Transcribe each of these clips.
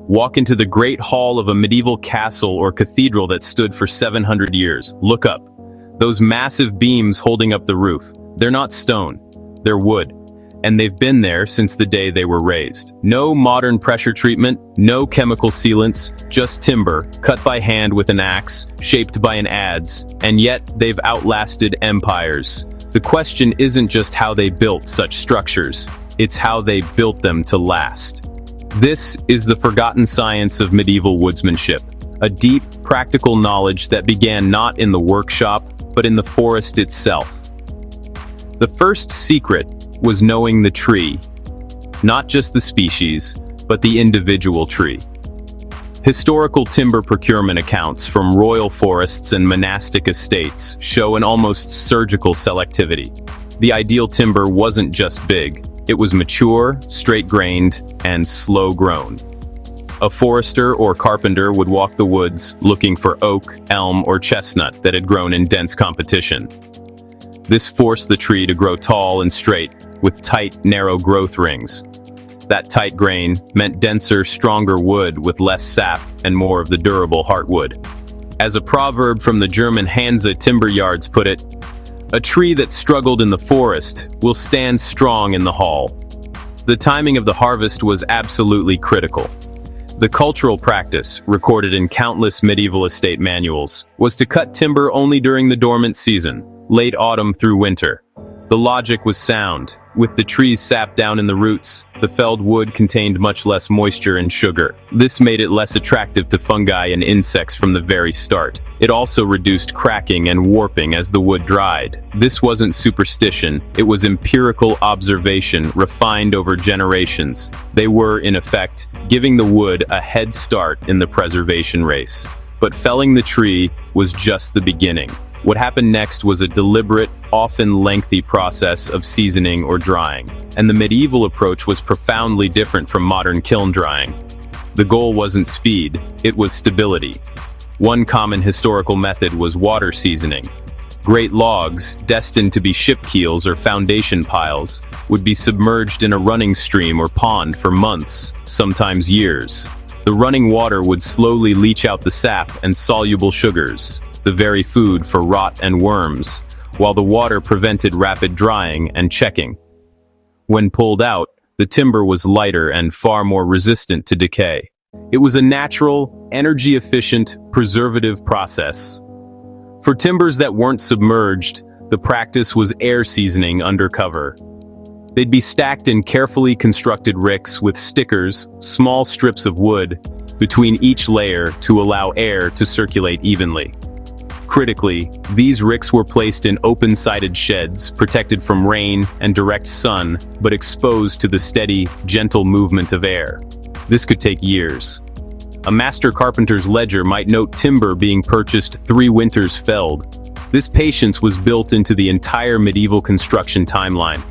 Walk into the great hall of a medieval castle or cathedral that stood for 700 years. Look up. Those massive beams holding up the roof. They're not stone. They're wood. And they've been there since the day they were raised. No modern pressure treatment, no chemical sealants, just timber, cut by hand with an axe, shaped by an adze, and yet they've outlasted empires. The question isn't just how they built such structures, it's how they built them to last. This is the forgotten science of medieval woodsmanship, a deep, practical knowledge that began not in the workshop, but in the forest itself. The first secret was knowing the tree, not just the species, but the individual tree. Historical timber procurement accounts from royal forests and monastic estates show an almost surgical selectivity. The ideal timber wasn't just big, it was mature, straight-grained, and slow-grown. A forester or carpenter would walk the woods looking for oak, elm, or chestnut that had grown in dense competition. This forced the tree to grow tall and straight, with tight, narrow growth rings. That tight grain meant denser, stronger wood with less sap and more of the durable heartwood. As a proverb from the German Hansa timber yards put it, a tree that struggled in the forest will stand strong in the hall. The timing of the harvest was absolutely critical. The cultural practice, recorded in countless medieval estate manuals, was to cut timber only during the dormant season, late autumn through winter. The logic was sound. With the trees sapped down in the roots, the felled wood contained much less moisture and sugar. This made it less attractive to fungi and insects from the very start. It also reduced cracking and warping as the wood dried. This wasn't superstition, it was empirical observation refined over generations. They were, in effect, giving the wood a head start in the preservation race. But felling the tree was just the beginning. What happened next was a deliberate, often lengthy process of seasoning or drying, and the medieval approach was profoundly different from modern kiln drying. The goal wasn't speed, it was stability. One common historical method was water seasoning. Great logs, destined to be ship keels or foundation piles, would be submerged in a running stream or pond for months, sometimes years. The running water would slowly leach out the sap and soluble sugars, the very food for rot and worms, while the water prevented rapid drying and checking. When pulled out, the timber was lighter and far more resistant to decay. It was a natural, energy-efficient, preservative process. For timbers that weren't submerged, the practice was air seasoning under cover. They'd be stacked in carefully constructed ricks with stickers, small strips of wood, between each layer to allow air to circulate evenly. Critically, these ricks were placed in open-sided sheds, protected from rain and direct sun, but exposed to the steady, gentle movement of air. This could take years. A master carpenter's ledger might note timber being purchased 3 winters felled. This patience was built into the entire medieval construction timeline.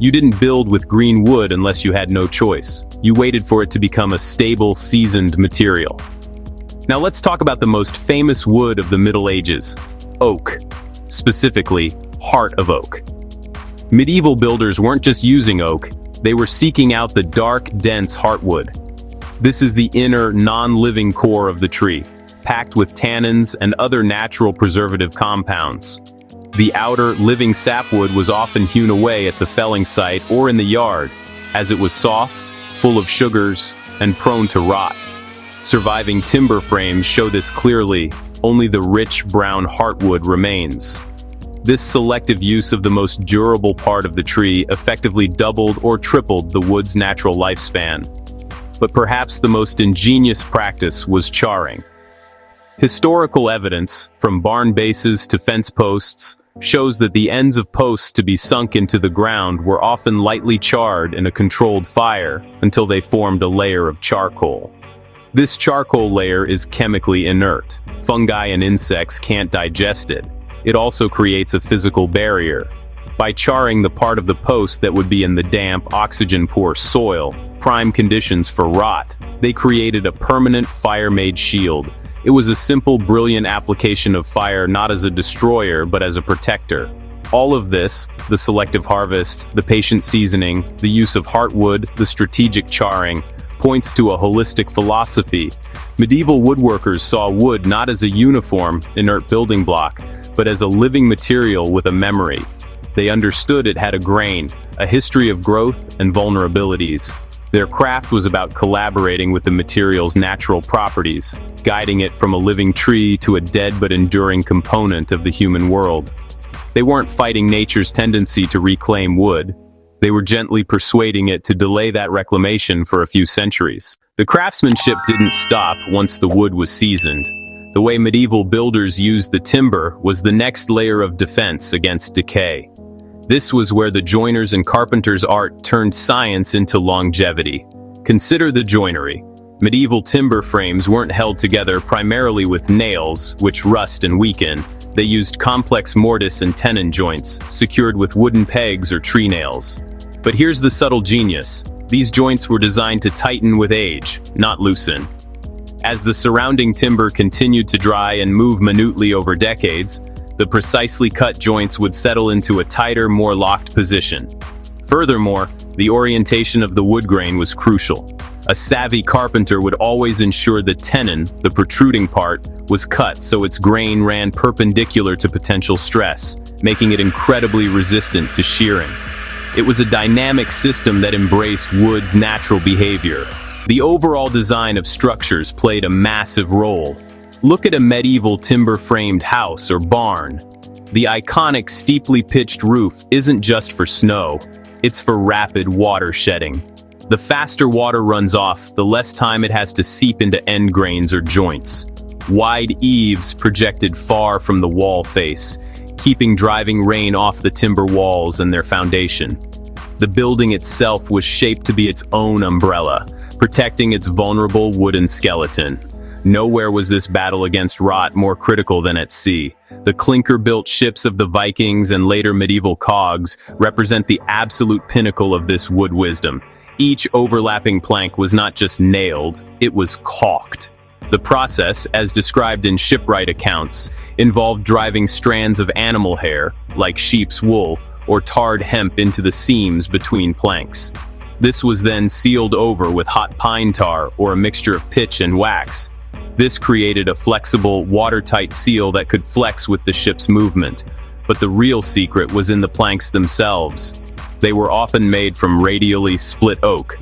You didn't build with green wood unless you had no choice. You waited for it to become a stable, seasoned material. Now let's talk about the most famous wood of the Middle Ages, oak. Specifically, heart of oak. Medieval builders weren't just using oak, they were seeking out the dark, dense heartwood. This is the inner, non-living core of the tree, packed with tannins and other natural preservative compounds. The outer, living sapwood was often hewn away at the felling site or in the yard, as it was soft, full of sugars, and prone to rot. Surviving timber frames show this clearly, only the rich brown heartwood remains. This selective use of the most durable part of the tree effectively doubled or tripled the wood's natural lifespan. But perhaps the most ingenious practice was charring. Historical evidence, from barn bases to fence posts, shows that the ends of posts to be sunk into the ground were often lightly charred in a controlled fire until they formed a layer of charcoal. This charcoal layer is chemically inert. Fungi and insects can't digest it. It also creates a physical barrier. By charring the part of the post that would be in the damp, oxygen-poor soil, prime conditions for rot, they created a permanent fire-made shield. It was a simple, brilliant application of fire not as a destroyer but as a protector. All of this, the selective harvest, the patient seasoning, the use of heartwood, the strategic charring, points to a holistic philosophy. Medieval woodworkers saw wood not as a uniform, inert building block, but as a living material with a memory. They understood it had a grain, a history of growth and vulnerabilities. Their craft was about collaborating with the material's natural properties, guiding it from a living tree to a dead but enduring component of the human world. They weren't fighting nature's tendency to reclaim wood. They were gently persuading it to delay that reclamation for a few centuries. The craftsmanship didn't stop once the wood was seasoned. The way medieval builders used the timber was the next layer of defense against decay. This was where the joiners and carpenters' art turned science into longevity. Consider the joinery. Medieval timber frames weren't held together primarily with nails, which rust and weaken. They used complex mortise and tenon joints, secured with wooden pegs or tree nails. But here's the subtle genius. These joints were designed to tighten with age, not loosen. As the surrounding timber continued to dry and move minutely over decades, the precisely cut joints would settle into a tighter, more locked position. Furthermore, the orientation of the wood grain was crucial. A savvy carpenter would always ensure the tenon, the protruding part, was cut so its grain ran perpendicular to potential stress, making it incredibly resistant to shearing. It was a dynamic system that embraced wood's natural behavior. The overall design of structures played a massive role. Look at a medieval timber-framed house or barn. The iconic steeply pitched roof isn't just for snow, it's for rapid water shedding. The faster water runs off, the less time it has to seep into end grains or joints. Wide eaves projected far from the wall face, keeping driving rain off the timber walls and their foundation. The building itself was shaped to be its own umbrella, protecting its vulnerable wooden skeleton. Nowhere was this battle against rot more critical than at sea. The clinker-built ships of the Vikings and later medieval cogs represent the absolute pinnacle of this wood wisdom. Each overlapping plank was not just nailed, it was caulked. The process, as described in shipwright accounts, involved driving strands of animal hair, like sheep's wool, or tarred hemp into the seams between planks. This was then sealed over with hot pine tar or a mixture of pitch and wax. This created a flexible, watertight seal that could flex with the ship's movement. But the real secret was in the planks themselves. They were often made from radially split oak,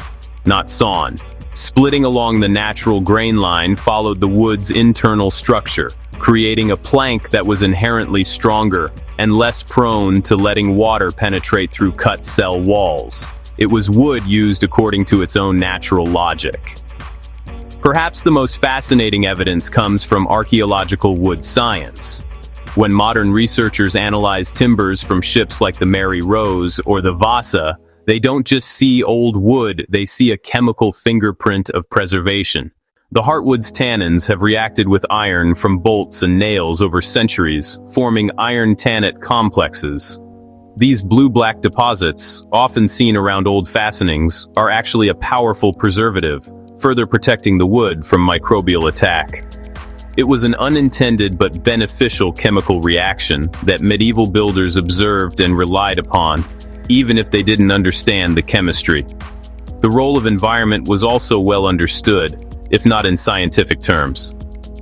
not sawn. Splitting along the natural grain line followed the wood's internal structure, creating a plank that was inherently stronger and less prone to letting water penetrate through cut cell walls. It was wood used according to its own natural logic. Perhaps the most fascinating evidence comes from archaeological wood science. When modern researchers analyze timbers from ships like the Mary Rose or the Vasa, they don't just see old wood, they see a chemical fingerprint of preservation. The heartwood's tannins have reacted with iron from bolts and nails over centuries, forming iron tannate complexes. These blue-black deposits, often seen around old fastenings, are actually a powerful preservative, further protecting the wood from microbial attack. It was an unintended but beneficial chemical reaction that medieval builders observed and relied upon, even if they didn't understand the chemistry. The role of environment was also well understood, if not in scientific terms.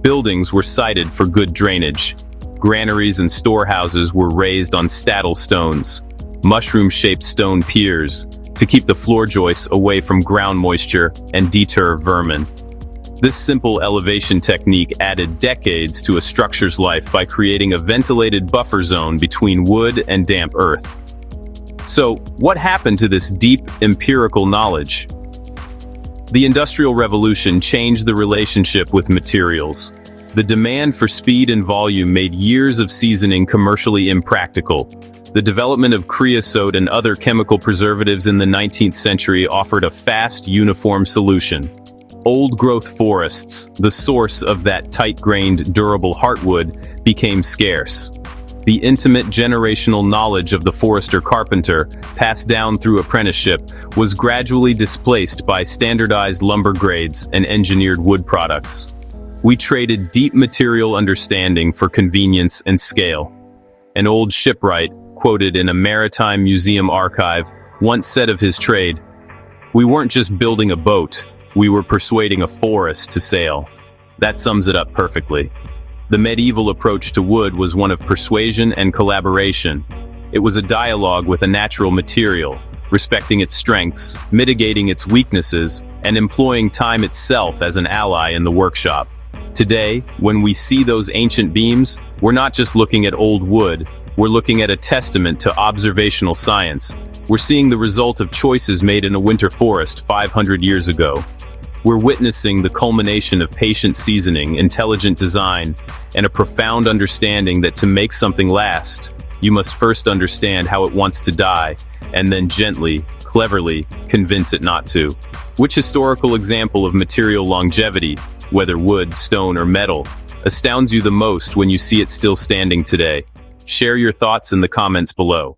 Buildings were sited for good drainage. Granaries and storehouses were raised on staddle stones, mushroom-shaped stone piers, to keep the floor joists away from ground moisture and deter vermin. This simple elevation technique added decades to a structure's life by creating a ventilated buffer zone between wood and damp earth. So, what happened to this deep, empirical knowledge? The Industrial Revolution changed the relationship with materials. The demand for speed and volume made years of seasoning commercially impractical. The development of creosote and other chemical preservatives in the 19th century offered a fast, uniform solution. Old-growth forests, the source of that tight-grained, durable heartwood, became scarce. The intimate generational knowledge of the forester-carpenter, passed down through apprenticeship, was gradually displaced by standardized lumber grades and engineered wood products. We traded deep material understanding for convenience and scale. An old shipwright, quoted in a maritime museum archive, once said of his trade, "We weren't just building a boat, We were persuading a forest to sail. That sums it up perfectly. The medieval approach to wood was one of persuasion and collaboration. It was a dialogue with a natural material, respecting its strengths, mitigating its weaknesses, and employing time itself as an ally in the workshop. Today, when we see those ancient beams, we're not just looking at old wood, we're looking at a testament to observational science. We're seeing the result of choices made in a winter forest 500 years ago. We're witnessing the culmination of patient seasoning, intelligent design, and a profound understanding that to make something last, you must first understand how it wants to die, and then gently, cleverly, convince it not to. Which historical example of material longevity, whether wood, stone, or metal, astounds you the most when you see it still standing today? Share your thoughts in the comments below.